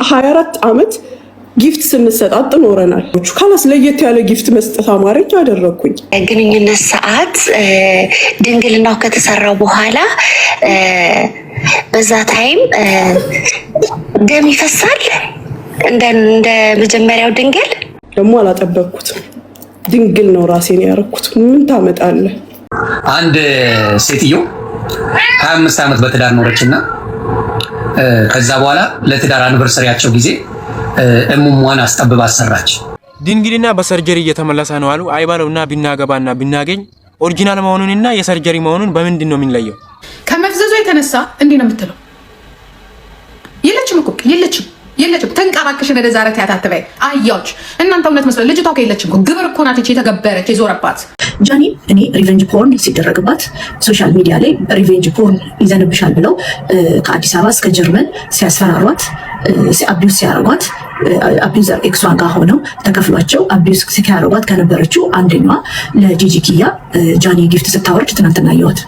24 ዓመት ጊፍት ስንሰጣጥ ኖረናል። ካላስ ለየት ያለ ጊፍት መስጠት አማረኝ አደረኩኝ። ግንኙነት ሰዓት ድንግልናው ከተሰራው በኋላ በዛ ታይም ደም ይፈሳል እንደ መጀመሪያው ድንግል ደግሞ አላጠበቅኩትም። ድንግል ነው ራሴን ያረኩት። ምን ታመጣለህ? አንድ ሴትዮ 25 ዓመት በትዳር ኖረችና ከዛ በኋላ ለትዳር አንቨርሰሪያቸው ጊዜ እሙሟን አስጠብባ አሰራች። ድንግልና በሰርጀሪ እየተመለሰ ነው አሉ አይባለውና ቢናገባና ቢናገኝ ኦሪጂናል መሆኑንና የሰርጀሪ መሆኑን በምንድን ነው የሚለየው? ከመፍዘዙ የተነሳ እንዴ ነው የምትለው? የለችም እኮ የለችም ተንቀራቅሽ እንደ ዛሬ ተያታተበይ አያዎች እናንተ እውነት መስለ ልጅቷ ከየለችም ግብር እኮ ናት የተገበረች የዞረባት። ጃኒ እኔ ሪቬንጅ ፖርን ሲደረግባት ሶሻል ሚዲያ ላይ ሪቬንጅ ፖርን ይዘንብሻል ብለው ከአዲስ አበባ እስከ ጀርመን ሲያስፈራሯት አቢዩዝ ሲያረጓት አቢዩዘር ኤክሷን ጋር ሆነው ተከፍሏቸው አቢዩዝ ሲያረጓት ከነበረችው አንደኛዋ ለጂጂ ኪያ ጃኒ ጊፍት ስታወርድ ትናንትና አየኋት።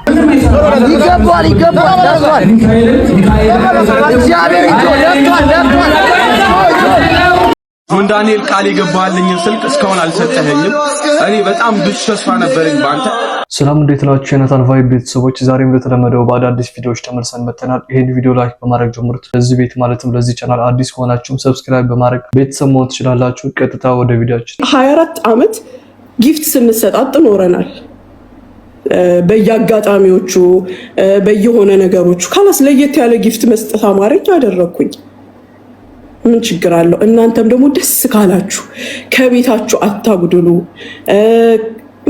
ጆን ዳንኤል ቃል የገባልኝን ስልክ እስካሁን አልሰጠኸኝም። እኔ በጣም ብዙ ተስፋ ነበረኝ ባንተ። ሰላም እንዴት ናችሁ? የናታን ቫይብ ቤተሰቦች ዛሬም እንደተለመደው በአዳዲስ ቪዲዮዎች ተመልሰን መጥተናል። ይሄን ቪዲዮ ላይክ በማድረግ ጀምሩት። ለዚህ ቤት ማለትም ለዚህ ቻናል አዲስ ከሆናችሁም ሰብስክራይብ በማድረግ ቤተሰብ መሆን ትችላላችሁ። ቀጥታ ወደ ቪዲዮአችን። 24 ዓመት ጊፍት ስንሰጣጥ ኖረናል። በየአጋጣሚዎቹ በየሆነ ነገሮቹ ካላስ ለየት ያለ ጊፍት መስጠት አማረኝ አደረኩኝ። ምን ችግር አለው? እናንተም ደግሞ ደስ ካላችሁ ከቤታችሁ አታጉድሉ፣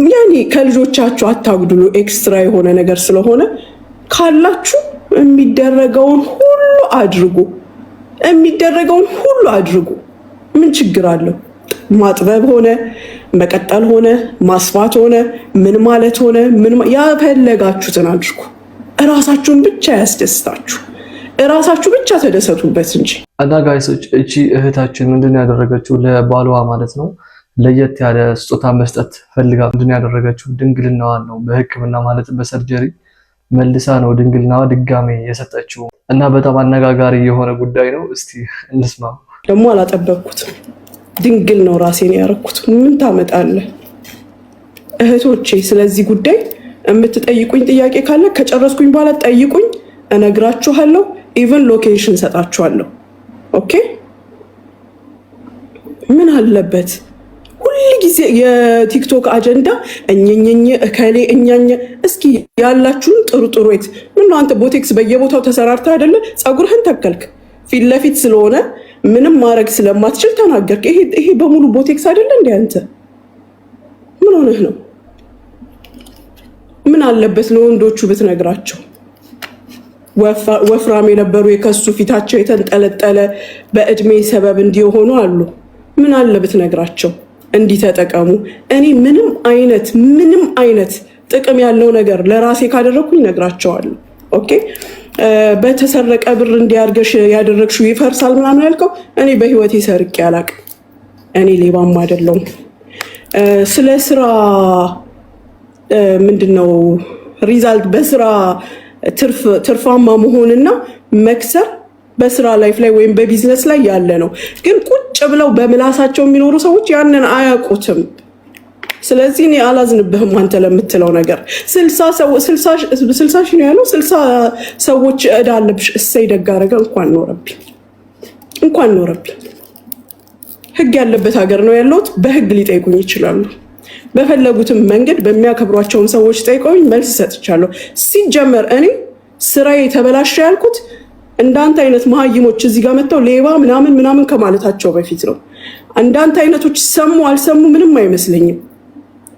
ያኔ ከልጆቻችሁ አታጉድሉ። ኤክስትራ የሆነ ነገር ስለሆነ ካላችሁ የሚደረገውን ሁሉ አድርጉ። ምን ችግር አለው? ማጥበብ ሆነ መቀጠል ሆነ ማስፋት ሆነ ምን ማለት ሆነ ያፈለጋችሁትን አድርጉ። እራሳችሁን ብቻ ያስደስታችሁ። እራሳችሁ ብቻ ተደሰቱበት እንጂ። እና ጋይሶች እቺ እህታችን ምንድን ያደረገችው ለባሏ ማለት ነው ለየት ያለ ስጦታ መስጠት ፈልጋ ምንድን ያደረገችው ድንግልናዋን ነው በሕክምና ማለት በሰርጀሪ መልሳ ነው ድንግልናዋ ድጋሜ የሰጠችው። እና በጣም አነጋጋሪ የሆነ ጉዳይ ነው። እስቲ እንስማ። ደግሞ አላጠበቅኩትም። ድንግል ነው ራሴን ያረኩት። ምን ታመጣለህ? እህቶቼ ስለዚህ ጉዳይ የምትጠይቁኝ ጥያቄ ካለ ከጨረስኩኝ በኋላ ጠይቁኝ፣ እነግራችኋለሁ። ኢቨን ሎኬሽን ሰጣችኋለሁ። ኦኬ ምን አለበት? ሁሉ ጊዜ የቲክቶክ አጀንዳ እኛኛ እከሌ እኛኛ። እስኪ ያላችሁን ጥሩ የት ምን አንተ ቦቴክስ በየቦታው ተሰራርታ አይደለ? ፀጉርህን ተከልክ ፊት ለፊት ስለሆነ ምንም ማድረግ ስለማትችል ተናገርክ። ይሄ በሙሉ ቦቴክስ አይደለ እንዴ? አንተ ምን ሆነህ ነው? ምን አለበት ለወንዶቹ ብትነግራቸው? ወፍራም የነበሩ የከሱ ፊታቸው የተንጠለጠለ በእድሜ ሰበብ እንዲሆኑ አሉ። ምን አለ ብትነግራቸው? እንዲህ ተጠቀሙ። እኔ ምንም አይነት ጥቅም ያለው ነገር ለራሴ ካደረኩኝ ነግራቸዋለሁ። ኦኬ በተሰረቀ ብር እንዲያርገሽ ያደረግሽው ይፈርሳል ምናምን ያልከው እኔ በህይወቴ ሰርቄ አላቅም። እኔ ሌባም አይደለሁም። ስለ ስራ ምንድነው ሪዛልት በስራ ትርፋማ መሆንና መክሰር በስራ ላይፍ ላይ ወይም በቢዝነስ ላይ ያለ ነው። ግን ቁጭ ብለው በምላሳቸው የሚኖሩ ሰዎች ያንን አያውቁትም። ስለዚህ እኔ አላዝንብህም አንተ ለምትለው ነገር። 60 ሺህ ነው ያለው። 60 ሰዎች እዳ አለብሽ። እሰይ ደግ አደረገ። እንኳን ኖረብኝ። ህግ ያለበት ሀገር ነው ያለሁት። በህግ ሊጠይቁኝ ይችላሉ። በፈለጉትም መንገድ በሚያከብሯቸውን ሰዎች ጠይቀውኝ መልስ ሰጥቻለሁ። ሲጀመር እኔ ስራዬ ተበላሸ ያልኩት እንዳንተ አይነት መሀይሞች እዚህ ጋር መጥተው ሌባ ምናምን ከማለታቸው በፊት ነው። እንዳንተ አይነቶች ሰሙ አልሰሙ ምንም አይመስለኝም።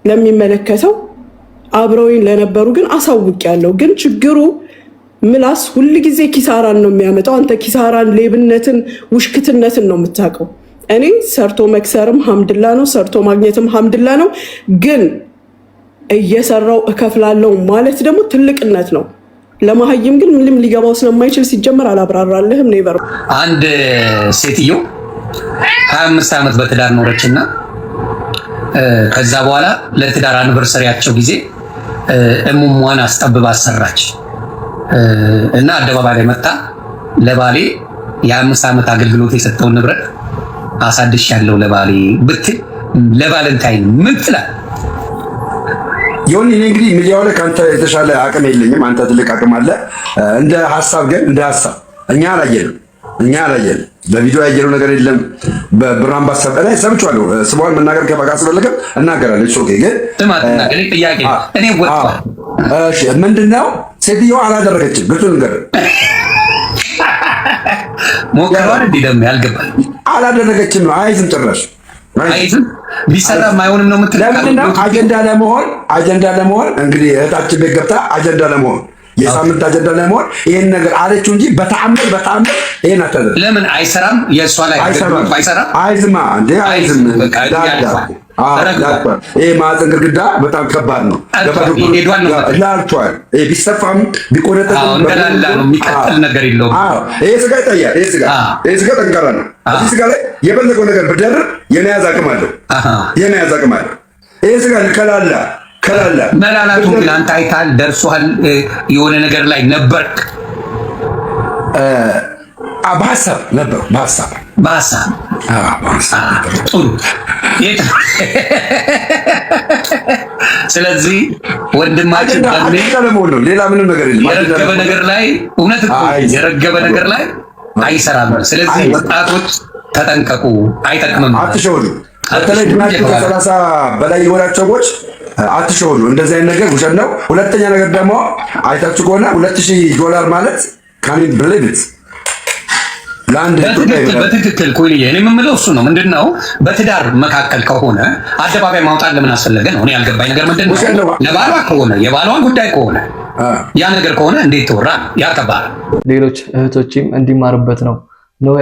ለሚመለከተው አብረውኝ ለነበሩ ግን አሳውቂያለሁ። ግን ችግሩ ምላስ ሁልጊዜ ኪሳራን ነው የሚያመጣው። አንተ ኪሳራን፣ ሌብነትን፣ ውሽክትነትን ነው የምታውቀው። እኔ ሰርቶ መክሰርም ሐምድላ ነው፣ ሰርቶ ማግኘትም ሐምድላ ነው። ግን እየሰራው እከፍላለሁ ማለት ደግሞ ትልቅነት ነው። ለማህይም ግን ምንም ሊገባው ስለማይችል ሲጀመር አላብራራልህም። ኔቨር አንድ ሴትዮ 25 ዓመት በትዳር ኖረችና ከዛ በኋላ ለትዳር አንቨርሰሪያቸው ጊዜ እሙሟን አስጠብባ አሰራች እና አደባባይ ላይ መጣ ለባሌ የ5 ዓመት አገልግሎት የሰጠውን ንብረት አሳድሻለሁ ለባሌ ብትል ለቫለንታይን ምን ትላለህ? ይሁን እኔ እንግዲህ ሚዲያው ላይ ካንተ የተሻለ አቅም የለኝም። አንተ ትልቅ አቅም አለ። እንደ ሐሳብ ግን እንደ ሐሳብ እኛ አላየንም። በቪዲዮ ያየነው ነገር የለም። በብራን ባሰበ ላይ ሰምቻለሁ። ስሟን መናገር ከበቃ አስፈልግም እናገራለሁ። እሱ ግን ስማትና ግን ጥያቄ እኔ ወጥቷል። እሺ ምንድነው? ሴትዮዋ አላደረገችም። ግልጹ ነገር ሞከሯል እንዴ? ደም ያልገባል አላደረገችም ነው። አይዝም ጭራሽ አይዝም ቢሰራ አይሆንም ነው የምትለው። ለምንድነው አጀንዳ ለመሆን እንግዲህ እህታችን ቤት ገብታ አጀንዳ ለመሆን የሳምንት አጀንዳ ለመሆን ይሄን ነገር አለችው እንጂ በተአምር ይሄን አታደርግ። ለምን አይሰራም? የእሷ ላይ አይሰራም። አይዝማ እንዴ አይዝም። ይሄ ማዕፀን ግድግዳ በጣም ከባድ ነው። ላልቷል። ቢሰፋም ቢቆረጠም እንደላላ ነው። የሚቀጥል ነገር የለውም። ይሄ ስጋ ይታያል። ይሄ ስጋ ጠንካራ ነው። እዚህ ስጋ ላይ የፈለገው ነገር ብደርብ የመያዝ አቅም አለው። ይሄ ስጋ ከላላ መላላቱን ግን አንተ አይተሃል፣ ደርሷል። የሆነ ነገር ላይ ነበርክ። በሀሳብ ነበር። ጥሩ። ስለዚህ ወንድማችን ሌላ ምንም ነገር የለም። የረገበ ነገር ላይ እውነት የረገበ ነገር ላይ አይሰራም። ስለዚህ ወጣቶች ተጠንቀቁ፣ አይጠቅምም። አትሸወዱ። በተለይ ድናችሁ ከ30 በላይ የሆናችሁ ሰዎች አትሸወዱ። እንደዚህ አይነት ነገር ውሸት ነው። ሁለተኛ ነገር ደግሞ አይታችሁ ከሆነ $2000 ማለት ካን ብሊቭ በትክክል ኮይልዬ እኔ የምለው እሱ ነው። ምንድነው በትዳር መካከል ከሆነ አደባባይ ማውጣት ለምን አስፈለገ ነው? እኔ ያልገባኝ ነገር ምንድነው? ለባሏ ከሆነ የባሏን ጉዳይ ከሆነ ያ ነገር ከሆነ እንዴት ተወራ? ያከባል። ሌሎች እህቶችም እንዲማሩበት ነው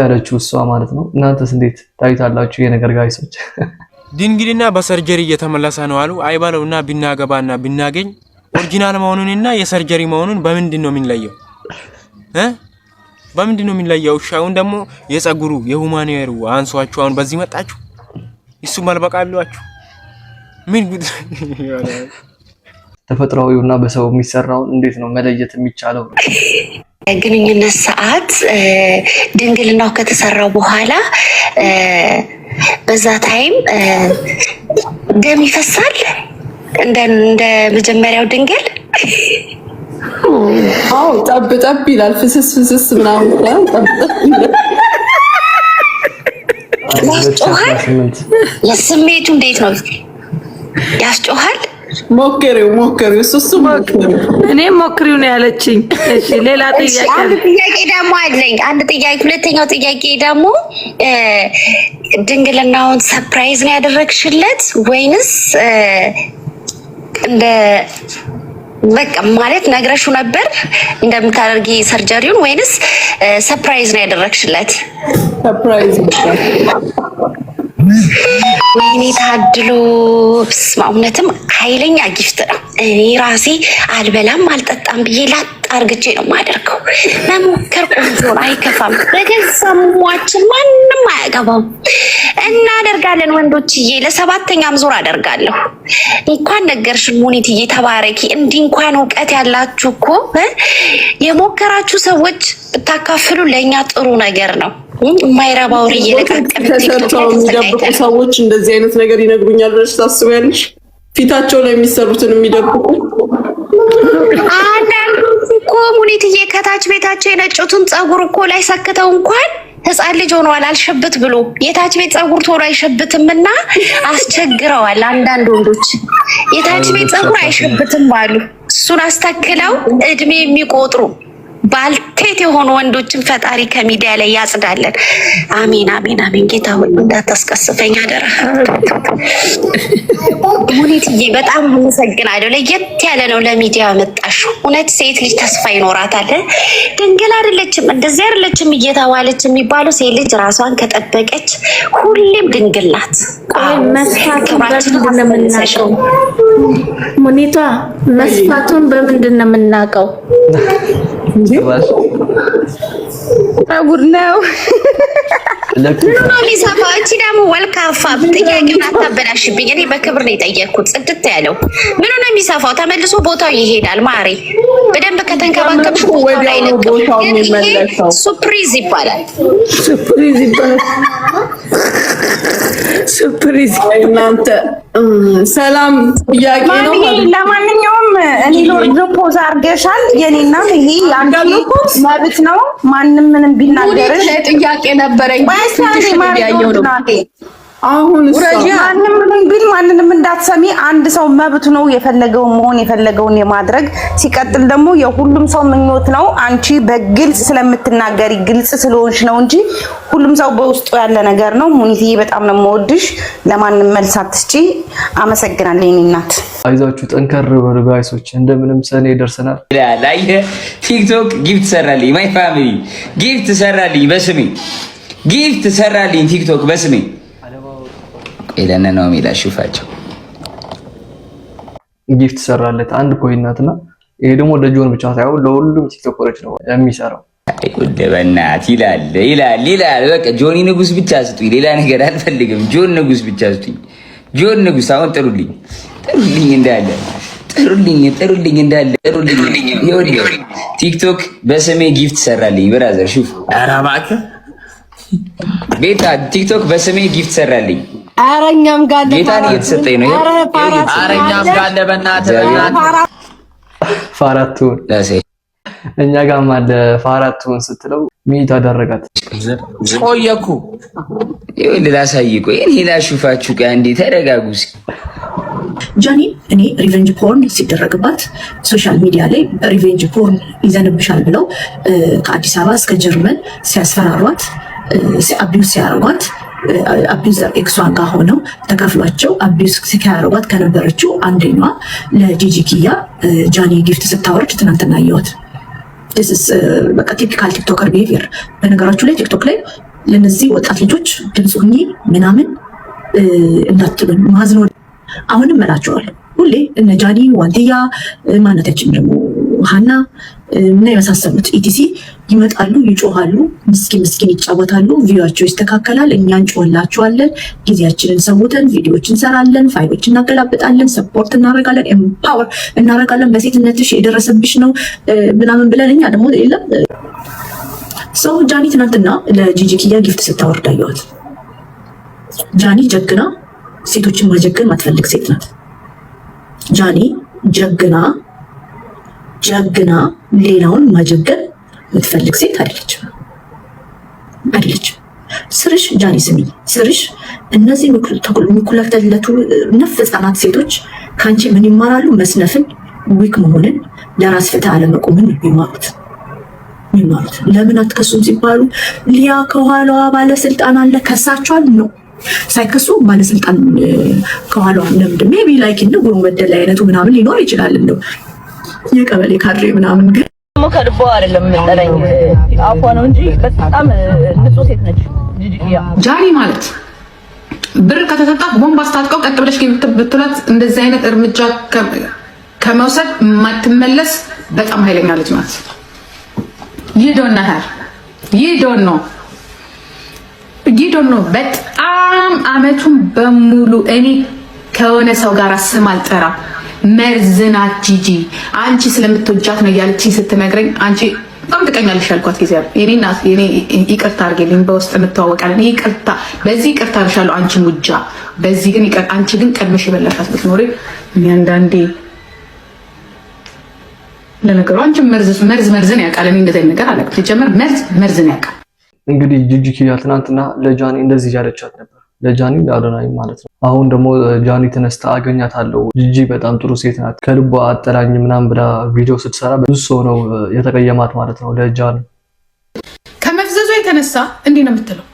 ያለችው እሷ ማለት ነው። እናንተስ እንዴት ታይታላችሁ የነገር ጋይሶች? ድንግልና በሰርጀሪ እየተመለሰ ነው አሉ። አይባለውና ቢናገባና ቢናገኝ ኦሪጂናል መሆኑንና የሰርጀሪ መሆኑን በምንድን ነው የሚለየው? በምንድን ነው የሚለየው? ሻውን ደግሞ የጸጉሩ የሁማኒየሩ አንሷችሁ አሁን በዚህ መጣችሁ። እሱ መልበቃ አሏችሁ። ምን ጉድ! ተፈጥሯዊውና በሰው የሚሰራውን እንዴት ነው መለየት የሚቻለው? ግንኙነት ሰዓት ድንግልናው ከተሰራው በኋላ በዛ ታይም ደም ይፈሳል እንደ መጀመሪያው ድንግል። ጠብ ይላል። ፍስስ ምናምን ያስጮሃል። የስሜቱ እንዴት ነው? ያስጮሃል። ሞክሪው እሱ ሞክሪው። እኔም ሞክሪው ነው ያለችኝ። እሺ ሌላ ጥያቄ። አንድ ጥያቄ ደግሞ አለኝ። ሁለተኛው ጥያቄ ደግሞ ድንግልናውን ሰርፕራይዝ ነው ያደረግሽለት ወይንስ እንደ በቃ ማለት ነግረሹ ነበር እንደምታደርጊ ሰርጀሪውን ወይንስ ሰርፕራይዝ ነው ያደረግሽለት? ሰርፕራይዝ። ወይኔ ታድሎ በስመ አብ። እውነትም ኃይለኛ ጊፍት ነው። እኔ ራሴ አልበላም አልጠጣም ብዬ ላጥ አርግቼ ነው የማደርገው። መሞከር ቆንጆ ነው፣ አይከፋም። በገዛሟችን ማንም አያገባም። እናደርጋለን ወንዶችዬ። ለ7ኛም ዙር አደርጋለሁ። እንኳን ነገርሽን ሙኒትዬ፣ ተባረኪ። እንዲህ እንኳን እውቀት ያላችሁ እኮ የሞከራችሁ ሰዎች ብታካፍሉ ለእኛ ጥሩ ነገር ነው። የማይረባ ወሬ እየለቃቀም ተሰርተው የሚደብቁ ሰዎች እንደዚህ አይነት ነገር ይነግሩኛል ብለሽ ታስቢያለሽ? ፊታቸው ላይ የሚሰሩትን የሚደብቁ አንዳንዶቹ እኮ ሙኒትዬ ከታች ቤታቸው የነጩትን ፀጉር እኮ ላይ ሰክተው እንኳን ህፃን ልጅ ሆነዋል አልሸብት ብሎ። የታች ቤት ፀጉር ቶሎ አይሸብትምና አስቸግረዋል። አንዳንድ ወንዶች የታች ቤት ፀጉር አይሸብትም አሉ። እሱን አስተክለው እድሜ የሚቆጥሩ ባልቴት የሆኑ ወንዶችን ፈጣሪ ከሚዲያ ላይ ያጽዳለን። አሜን አሜን አሜን። ጌታ ሆይ እንዳታስቀስፈኝ አደራ። ሙኒትዬ በጣም አመሰግናለሁ። ለየት ያለ ነው ለሚዲያ መጣሽው። እውነት ሴት ልጅ ተስፋ ይኖራታል። ድንግል አይደለችም እንደዚህ አይደለችም እየተባለች የሚባለው ሴት ልጅ ራሷን ከጠበቀች ሁሌም ድንግል ናት። መስፋቱን በምንድን ነው የምናውቀው? ሙኒቷ መስፋቱን በምንድን ነው የምናውቀው? ፀጉር ነው። ምኑን ነው የሚሰፋው? እቺ ደግሞ ወልካፋ ጥያቄውን አታበላሽብኝ። እኔ በክብር ነው የጠየቅኩት። ጽድት ያለው ምኑን ነው የሚሰፋው? ተመልሶ ቦታው ይሄዳል። ማሬ በደንብ ከተንከባከብሽ ቦታው ላይ ለቀው። ግን ይሄ ሱፕሪዝ ይባላል። ሱፕሪዝ ይባላል። ሱፕሪዝ እናንተ ሰላም ጥያቄ ነው። ለማንኛውም እኔ ሎርድ ፖዝ አድርገሻል። የኔና ይሄ አንቺ መብት ነው። ማንም ምንም ቢናገርሽ ጥያቄ ነበረኝ። አሁን ማንም ምንም ቢል ማንንም እንዳትሰሚ። አንድ ሰው መብት ነው የፈለገውን መሆን የፈለገውን የማድረግ። ሲቀጥል ደግሞ የሁሉም ሰው ምኞት ነው። አንቺ በግልጽ ስለምትናገሪ ግልጽ ስለሆንሽ ነው እንጂ ሁሉም ሰው በውስጡ ያለ ነገር ነው። ሙኒትዬ በጣም ነው የምወድሽ። ለማንም መልስ አትስጪ። አመሰግናለሁ የኔ እናት። አይዛችሁ ጠንከር በሉ ጋይሶች፣ እንደምንም ሰኔ ደርሰናል። ላይ ቲክቶክ ጊፍት ሰራልኝ። ማይ ፋሚሊ ጊፍት ሰራልኝ በስሜ ጊፍት ሰራልኝ ቲክቶክ በስሜ ኢለነ ነው የሚላሽፋቸው ጊፍት ሰራለት አንድ ኮይን ናትና፣ ይሄ ደግሞ ለጆን ብቻ ሳይሆን ለሁሉም ቲክቶከሮች ነው የሚሰራው። በእናትህ ይላል። በቃ ጆኒ ንጉስ ብቻ ስጡኝ፣ ሌላ ነገር አልፈልግም። ጆን ንጉስ ብቻ ስጡኝ። ጆን ንጉስ አሁን ጥሩልኝ እንዳለ ጥሩልኝ እንዳለ ይኸውልህ ቲክቶክ በስሜ ጊፍት ሰራልኝ። ብራዘር ሹፍ፣ ኧረ እባክህ ቤታ ቲክቶክ በስሜ ጊፍት ሰራልኝ። አረኛም ጋር ጌታን እየተሰጠኝ ነው። አረኛም ጋር በእናትህ ፋራቱን እኛ ጋር ማለ ፋራቱን ስትለው ሚት አደረጋት። ቆየኩ ይኸውልህ ላሳይ። ቆይ እኔ ላሹፋችሁ ጋር እንዴ ተረጋጉስ። ጃኒ እኔ ሪቨንጅ ፖርን ሲደረግባት ሶሻል ሚዲያ ላይ ሪቨንጅ ፖርን ይዘንብሻል ብለው ከአዲስ አበባ እስከ ጀርመን ሲያስፈራሯት አቢዩዝ ሲያረጓት አቢዩዘር ኤክሷን ጋር ሆነው ተከፍሏቸው አቢዩዝ ሲያረጓት ከነበረችው አንደኛዋ ለጂጂ ኪያ ጃኒ ጊፍት ስታወርድ ትናንትና አየኋት። በቃ ቲፒካል ቲክቶከር ቢሄቪየር። በነገራችሁ ላይ ቲክቶክ ላይ ለነዚህ ወጣት ልጆች ድምፅ ሁኚ ምናምን እንዳትሉኝ ማዝኖ አሁንም እላቸዋለሁ። ሁሌ እነ ጃኒ ዋንትያ ማነታችን ደግሞ ሀና እና የመሳሰሉት ኢቲሲ ይመጣሉ፣ ይጮሃሉ፣ ምስኪን ይጫወታሉ፣ ቪዲዮአቸው ይስተካከላል፣ እኛ እንጮህላቸዋለን፣ ጊዜያችንን ሰውተን ቪዲዮዎች እንሰራለን፣ ፋይሎች እናገላብጣለን፣ ሰፖርት እናደርጋለን፣ ኤምፓወር እናደርጋለን። በሴትነትሽ የደረሰብሽ ነው ምናምን ብለን እኛ ደግሞ የለም ሰው። ጃኒ ትናንትና ለጂጂ ኪያ ጊፍት ስታወርድ አየኋት። ጃኒ ጀግና፣ ሴቶችን ማጀገን ማትፈልግ ሴት ናት። ጃኒ ጀግና ሌላውን ማጀገን የምትፈልግ ሴት አይደለችም። ስርሽ ጃኒ ስሚ፣ ስርሽ እነዚህ የሚኩለተለቱ ነፍ ህፃናት ሴቶች ከአንቺ ምን ይማራሉ? መስነፍን፣ ዊክ መሆንን፣ ለራስ ፍትህ አለመቆምን ይማሩት። ለምን አትከሱም ሲባሉ ሊያ ከኋላዋ ባለስልጣን አለ ከሳቸዋል ነው ሳይከሱ ባለስልጣን ከኋላዋ ለምንድን ሜቢ ላይክ እንደው ጉሩመደል አይነቱ ምናምን ሊኖር ይችላል እንደው የቀበሌ ካድሬ ምናምን። ግን ከልቧ አይደለም የምጠረኝ አፏ ነው እንጂ በጣም ንጹህ ሴት ነች ጃኒ ማለት። ብር ከተሰጣት ቦምብ አስታጥቀው ቀጥ ብለሽ ብትላት እንደዚህ አይነት እርምጃ ከመውሰድ የማትመለስ በጣም ኃይለኛ ልጅ ናት። ይዶን ነው በጣም አመቱን በሙሉ እኔ ከሆነ ሰው ጋር ስም አልጠራ መርዝናት ጂጂ አንቺ ስለምትወጃት ነው ያለችኝ ስትነግረኝ አንቺ በጣም ትቀኛለሽ ያልኳት ጊዜ እኔና እኔ ይቅርታ አድርጌልኝ በውስጥ እንተዋወቃለን። ይቅርታ በዚህ ይቅርታ አርሻለሁ አንቺ ሙጃ በዚህ ግን አንቺ ግን ቀድመሽ የበለሻት ብትኖሪ እኔ አንዳንዴ ለነገሩ አንቺ መርዝን ያውቃል። እኔ እንደዚህ ነገር አላውቅም። ሲጀመር መርዝን ያውቃል። እንግዲህ ጂጂ ኪያ ትናንትና ለጃኒ እንደዚህ ያለቻት ነበር፣ ለጃኒ ለአዶናይ ማለት ነው። አሁን ደግሞ ጃኒ ተነስታ አገኛታለሁ፣ ጂጂ በጣም ጥሩ ሴት ናት፣ ከልቧ አጠላኝ ምናምን ብላ ቪዲዮ ስትሰራ ብዙ ሰው ነው የተቀየማት ማለት ነው። ለጃኒ ከመፍዘዙ የተነሳ እንዲህ ነው የምትለው።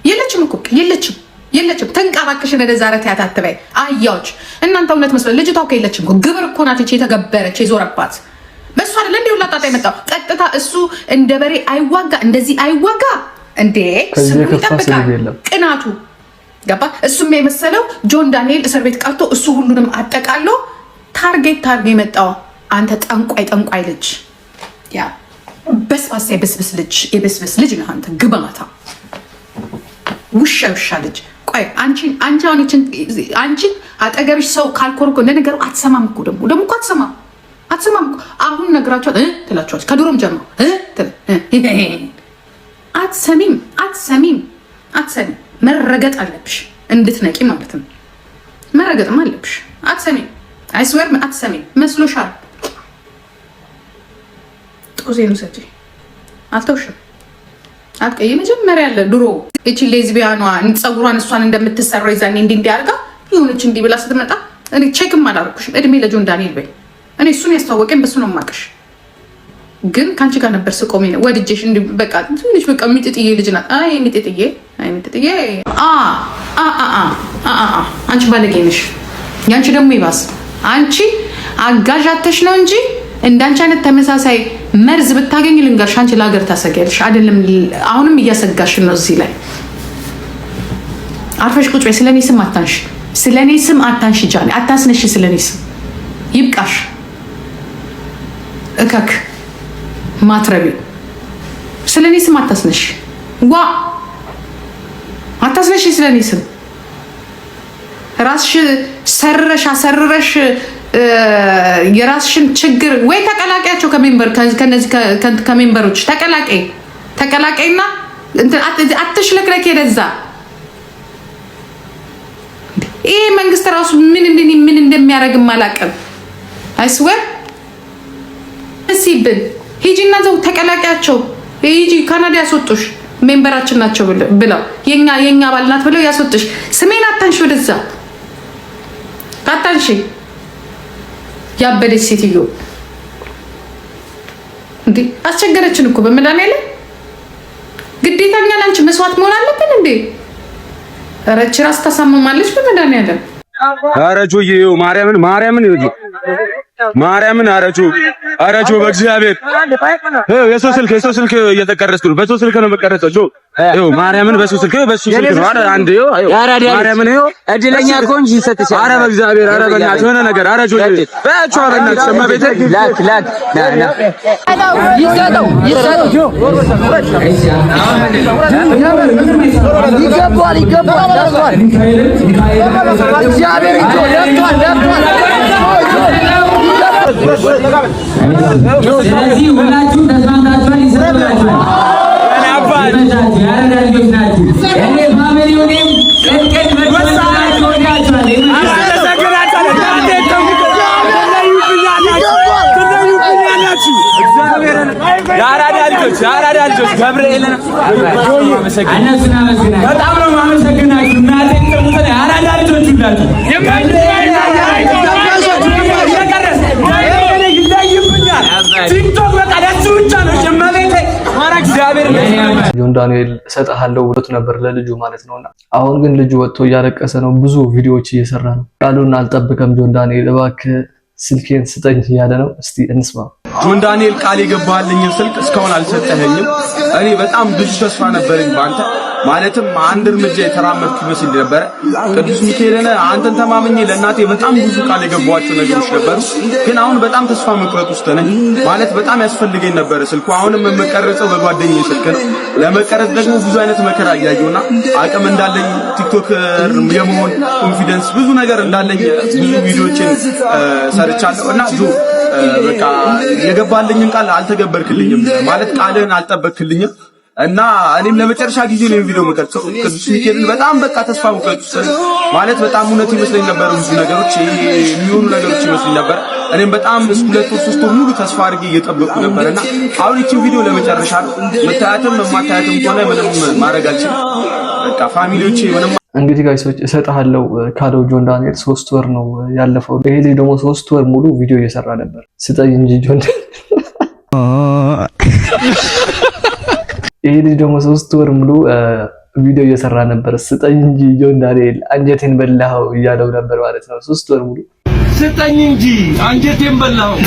የለችም እኮ የለችም። ተንቃባክሽን ወደ ዛሬ ተያት አትበይ። አያዎች እናንተ እውነት መስሎኝ ልጅቷ እኮ የለችም እኮ ግብር እኮ ናት የተገበረች የዞረባት። በእሱ አይደለ እንዲሁ ላጣጣ የመጣው ቀጥታ እሱ እንደ በሬ አይዋጋ እንደዚህ አይዋጋ እንዴ ስሙ ይጠብቃል። ቅናቱ ገባ። እሱም የመሰለው ጆን ዳንኤል እስር ቤት ቀርቶ እሱ ሁሉንም አጠቃሎ ታርጌት የመጣው አንተ ጠንቋይ ልጅ ያ በስባሳ የበስበስ ልጅ ነህ አንተ ግባታ ውሻ ልጅ። ቆይ አንቺ አሁን አንቺ አጠገብሽ ሰው ካልኮርኮ ለነገሩ አትሰማም እኮ ደግሞ እኮ አትሰማም እኮ አሁን ነግራቸዋል ትላቸዋለች። ከድሮም ጀምሮ አትሰሚም። መረገጥ አለብሽ እንድትነቂ ማለት ነው። መረገጥም አለብሽ። አትሰሚም። አይስዌር አትሰሚም መስሎሻል። ጦዜኑ ሰጪ አልተውሽም። አትቀይ መጀመሪያ ያለ ድሮ እቺ ሌዝቢያኗ ጸጉሯን እሷን እንደምትሰራው ይዛኔ እንዲህ አድርጋ ይሁንች እንዲህ ብላ ስትመጣ እኔ ቼክም አላደረኩሽም። እድሜ ለጆን ዳንኤል በይ። እኔ እሱን ያስተዋወቀኝ በሱ ነው የማውቅሽ። ግን ከአንቺ ጋር ነበር ስቆሜ ነው ወድጄሽ እንዲህ በቃ ትንሽ በቃ ሚጥጥዬ ልጅ ናት። አይ ሚጥጥዬ አንቺ ባለጌ ነሽ። ያንቺ ደግሞ ይባስ። አንቺ አጋዣተሽ ነው እንጂ እንዳንቺ አይነት ተመሳሳይ መርዝ ብታገኝ ልንገርሽ፣ አንቺ ለሀገር ታሰጊያለሽ። አይደለም አሁንም እያሰጋሽ ነው። እዚህ ላይ አርፈሽ ቁጭ በይ። ስለኔ ስም አታንሽ ጃኒ፣ አታስነሽ። ስለኔ ስም ይብቃሽ። እከክ ማትረቢ ስለኔ ስም አታስነሽ። አታስነሽ ስለኔ ስም። ራስሽ አሰርረሽ የራስሽን ችግር ወይ ተቀላቀያቸው ከነዚህ ከሜምበሮች ተቀላቀይና አትሽለክለክ። ሄደዛ ይሄ መንግስት ራሱ ምን እንደሚያደርግም አላውቅም። አይስወር ሲብን ሂጂና ዘው ተቀላቀያቸው። ሂጂ ካናዳ ያስወጡሽ ሜምበራችን ናቸው ብለው የኛ አባል ናት ብለው ያስወጡሽ። ስሜን አታንሺ፣ ወደዛ አታንሺ። ያበደች ሴትዮ እንዴ አስቸገረችን እኮ በመድኃኒዓለም ግዴታኛ ላንቺ መስዋዕት መሆን አለብን እንዴ? ረች ራስ ታሳመማለች በመድኃኒዓለም። ኧረ ጆዬ ማርያምን አረጆ በእግዚአብሔር የሰው ስልክ እየተቀረጽኩ ነው። በሰው ስልክ ነው የምቀረጸው። ጆ ማርያምን በሰው ስልክ ነው። አረ አንድ ማርያምን እድለኛ ኮንጂ ይሰጥሻል። አረ በእግዚአብሔር አረ በእናትህ የሆነ ነገር አረ ጆ በእቿ በእናትህ ሰማቤት ላክ ይሰጠው ይገባል ደርሷል። እግዚአብሔር ስለዚህ ሁላችሁም ተስማምታችኋል። ይሰጥላችኋል። እኔ ፋሚሊውንም ቅንቅን መድረሳቸው ወዳችኋል። የአራዳ ልጆች ገብርኤልን እነሱን አመስግናለሁ። በጣም ነው የማመሰግናችሁ። እናቴን ቅሙትን የአራዳ ልጆች ሁላችሁ ጆን ዳንኤል እሰጥሃለሁ ብሎት ነበር ለልጁ ማለት ነውና፣ አሁን ግን ልጁ ወጥቶ እያለቀሰ ነው። ብዙ ቪዲዮዎች እየሰራ ነው። ቃሉን አልጠብቀም። ጆን ዳንኤል እባክህ ስልኬን ስጠኝ እያለ ነው። እስቲ እንስማ። ጆን ዳንኤል ቃል የገባህልኝን ስልክ እስካሁን አልሰጠኸኝም። እኔ በጣም ብዙ ተስፋ ነበረኝ ባንተ። ማለትም አንድ እርምጃ የተራመድኩ ይመስል ነበረ። ቅዱስ ሚካኤልን አንተን ተማምኜ ለእናቴ በጣም ብዙ ቃል የገባኋቸው ነገሮች ነበሩ። ግን አሁን በጣም ተስፋ መቁረጥ ውስጥ ነኝ። ማለት በጣም ያስፈልገኝ ነበረ ስልኩ። አሁንም የምቀረጸው በጓደኛዬ ስልክ ነው። ለመቀረጽ ደግሞ ብዙ አይነት መከራ እያየሁና አቅም እንዳለኝ ቲክቶከር የመሆን ኮንፊደንስ ብዙ ነገር እንዳለኝ ብዙ ቪዲዮዎችን ሰርቻለሁ እና በቃ የገባልኝን ቃል አልተገበርክልኝም። ማለት ቃልህን አልጠበቅክልኝም እና እኔም ለመጨረሻ ጊዜ ነው ቪዲዮ መቀርጸው። ቅዱስ ሚካኤልን በጣም በቃ ተስፋ መቁረጥ ማለት በጣም እውነት ይመስለኝ ነበር። ብዙ ነገሮች የሚሆኑ ነገሮች ይመስለኝ ነበር። እኔም በጣም 2 ወር 3 ወር ሙሉ ተስፋ አድርጌ እየጠበቅኩ ነበርና አሁን እቺ ቪዲዮ ለመጨረሻ ነው። መታየትም የማታየትም ሆነ ምንም ማድረግ አልችልም። በቃ ፋሚሊዎቼ ምንም እንግዲህ ጋይሶች እሰጥሃለሁ ካለው ጆን ዳንኤል 3 ወር ነው ያለፈው። ይሄ ልጅ ደግሞ 3 ወር ሙሉ ቪዲዮ እየሰራ ነበር። ስጠኝ እንጂ ጆን ይሄ ልጅ ደግሞ 3 ወር ሙሉ ቪዲዮ እየሰራ ነበር። ስጠኝ እንጂ ጆን ዳንኤል አንጀቴን በላኸው እያለው ነበር ማለት ነው። 3 ወር ሙሉ ስጠኝ እንጂ አንጀቴን በላኸው፣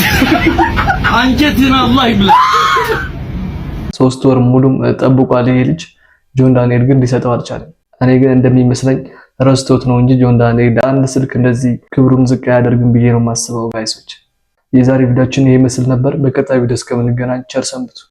አንጀቴን አላህ ይብላ። 3 ወር ሙሉም ጠብቋል ይሄ ልጅ። ጆን ዳንኤል ግን ሊሰጠው አልቻለም። እኔ ግን እንደሚመስለኝ ረስቶት ነው እንጂ ጆን ዳንኤል አንድ ስልክ እንደዚህ ክብሩን ዝቅ አያደርግም ብዬ ነው የማስበው። ጋይሶች የዛሬ ቪዲዮአችን ይሄ መስል ነበር። በቀጣይ ቪዲዮ እስከምንገናኝ ቸር ሰንብቱ።